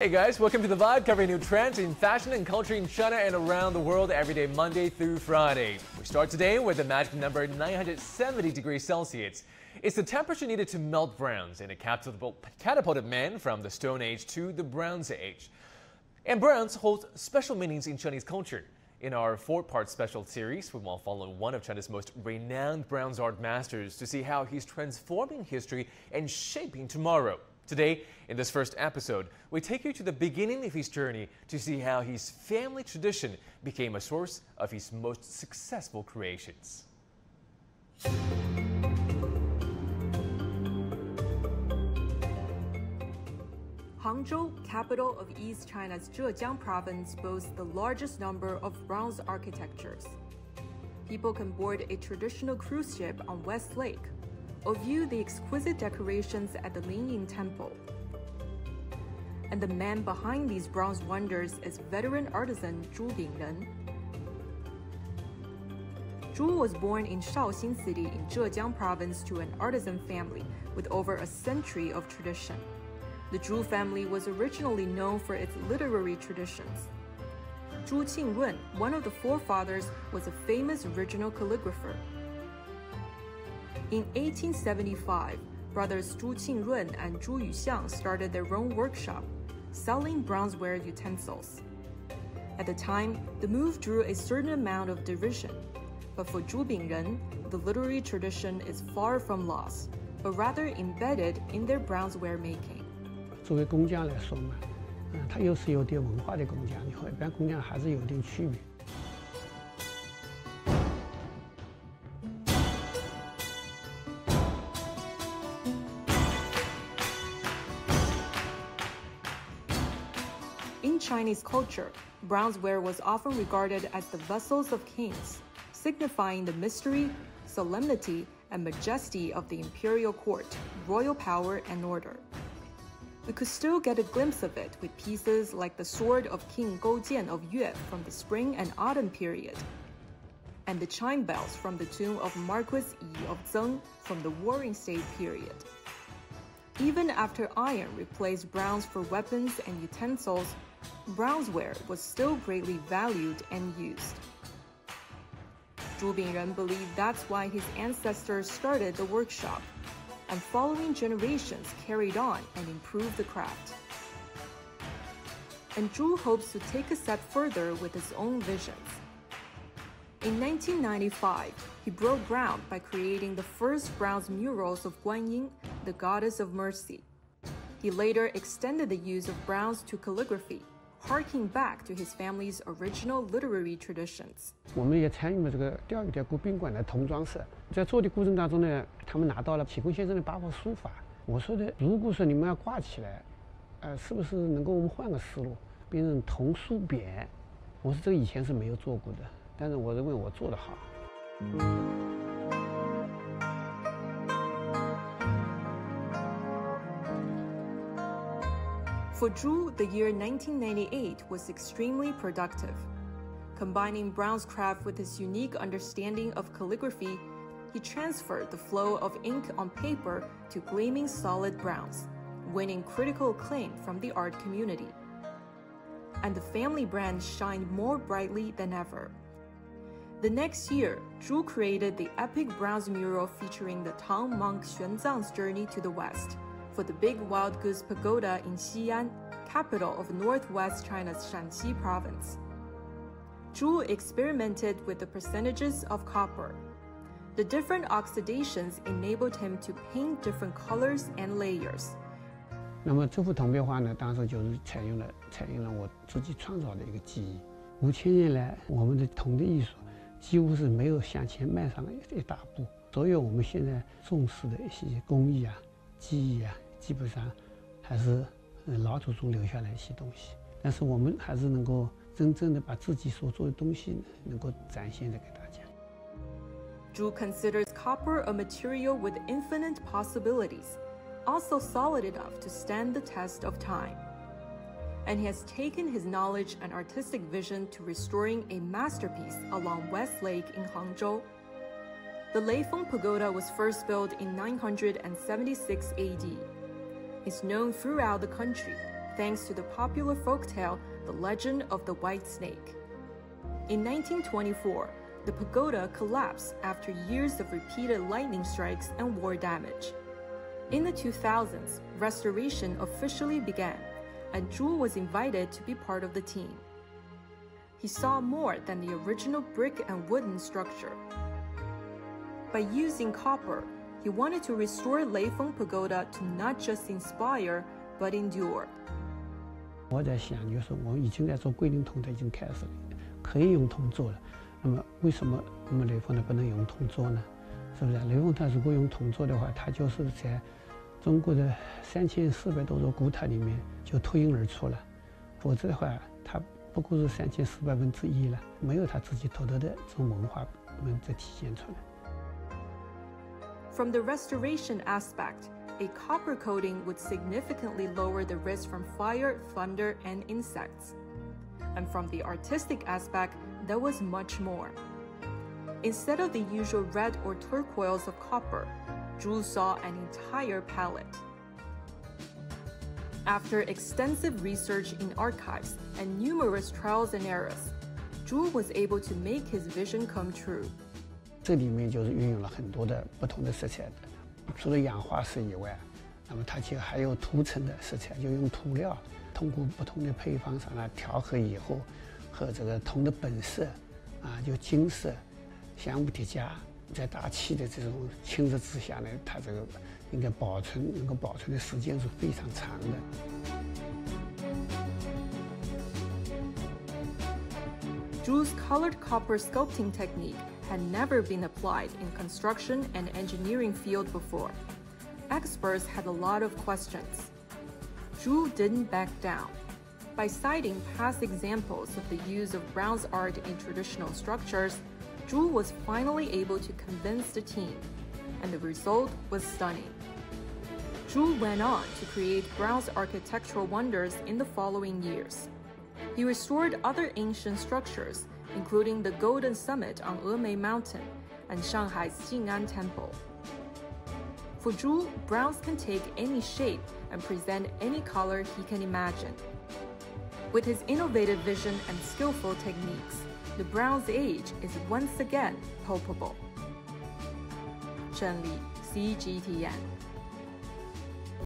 Hey guys, welcome to The Vibe, covering new trends in fashion and culture in China and around the world every day, Monday through Friday. We start today with the magic number 970 degrees Celsius. It's the temperature needed to melt browns, and it catapulted men from the Stone Age to the Bronze Age. And browns hold special meanings in Chinese culture. In our four-part special series, we will follow one of China's most renowned bronze art masters to see how he's transforming history and shaping tomorrow. Today, in this first episode, we take you to the beginning of his journey to see how his family tradition became a source of his most successful creations. Hangzhou, capital of East China's Zhejiang province, boasts the largest number of bronze architectures. People can board a traditional cruise ship on West Lake, or view the exquisite decorations at the Lingying Temple. And the man behind these bronze wonders is veteran artisan Zhu Bingren. Zhu was born in Shaoxing City in Zhejiang province to an artisan family with over a century of tradition. The Zhu family was originally known for its literary traditions. Zhu Bingren, one of the forefathers, was a famous original calligrapher. In 1875, brothers Zhu Bingren and Zhu Yuxiang started their own workshop, selling bronzeware utensils. At the time, the move drew a certain amount of derision, but for Zhu Bingren, the literary tradition is far from lost, but rather embedded in their bronzeware making. 作为工匠来说嘛，它又是有点文化的工匠，和一般工匠还是有点区别。 In Chinese culture, bronzeware was often regarded as the vessels of kings, signifying the mystery, solemnity, and majesty of the imperial court, royal power, and order. We could still get a glimpse of it with pieces like the sword of King Goujian of Yue from the spring and autumn period, and the chime bells from the tomb of Marquis Yi of Zeng from the Warring State period. Even after iron replaced bronze for weapons and utensils, bronzeware was still greatly valued and used. Zhu Bingren believed that's why his ancestors started the workshop, and following generations carried on and improved the craft. And Zhu hopes to take a step further with his own visions. In 1995, he broke ground by creating the first bronze murals of Guanyin, the goddess of mercy. He later extended the use of bronze to calligraphy, harking back to his family's original literary traditions. 我们也参与了这个钓鱼台国宾馆的童装社，在做的过程当中呢，他们拿到了启功先生的8幅书法。我说的，如果说你们要挂起来，是不是能够我们换个思路，变成童书匾？我说这个以前是没有做过的，但是我认为我做得好。 For Zhu, the year 1998 was extremely productive. Combining bronze craft with his unique understanding of calligraphy, he transferred the flow of ink on paper to gleaming solid browns, winning critical acclaim from the art community. And the family brand shined more brightly than ever. The next year, Zhu created the epic bronze mural featuring the Tang monk Xuanzang's journey to the west, for the Big Wild Goose Pagoda in Xi'an, capital of northwest China's Shanxi province. Zhu experimented with the percentages of copper. The different oxidations enabled him to paint different colors and layers. 那么这幅铜壁画呢，当时就是采用了我自己创造的一个技艺。5000年来，我们的铜的艺术几乎是没有向前迈上一大步。所有我们现在重视的一些工艺啊、技艺啊。 基本上还是老祖宗留下来的一些东西，但是我们还是能够真正的把自己所做的东西能够展现给大家。Zhu considers copper a material with infinite possibilities, also solid enough to stand the test of time. And he has taken his knowledge and artistic vision to restoring a masterpiece along West Lake in Hangzhou. The Leifeng Pagoda was first built in 976 AD. Is known throughout the country, thanks to the popular folktale, The Legend of the White Snake. In 1924, the pagoda collapsed after years of repeated lightning strikes and war damage. In the 2000s, restoration officially began, and Zhu was invited to be part of the team. He saw more than the original brick and wooden structure. By using copper, he wanted to restore Leifeng Pagoda to not just inspire, but endure. 我在想，就是我们已经在做桂林铜的，已经开始了，可以用铜做了。那么为什么我们雷锋呢不能用铜做呢？是不是？雷锋它如果用铜做的话，它就是在中国的3400多座古塔里面就脱颖而出了。否则的话，它不过是3400%了，没有它自己独特的这种文化能再体现出来。From the restoration aspect, a copper coating would significantly lower the risk from fire, thunder, and insects. And from the artistic aspect, there was much more. Instead of the usual red or turquoise of copper, Zhu saw an entire palette. After extensive research in archives and numerous trials and errors, Zhu was able to make his vision come true. 这里面就是运用了很多的不同的色彩的，除了氧化石以外，那么它其实还有涂层的色彩，就用涂料通过不同的配方上来调和以后，和这个铜的本色就金色相互叠加，在大气的这种侵蚀之下呢，它这个应该能够保存的时间是非常长的。Zhu's colored copper sculpting technique had never been applied in construction and engineering field before. Experts had a lot of questions. Zhu didn't back down. By citing past examples of the use of bronze art in traditional structures, Zhu was finally able to convince the team, and the result was stunning. Zhu went on to create bronze architectural wonders in the following years. He restored other ancient structures, including the Golden Summit on Emei Mountain and Shanghai's Jing'an Temple. For Zhu, bronze can take any shape and present any color he can imagine. With his innovative vision and skillful techniques, the Bronze Age is once again palpable. Chen Li, CGTN.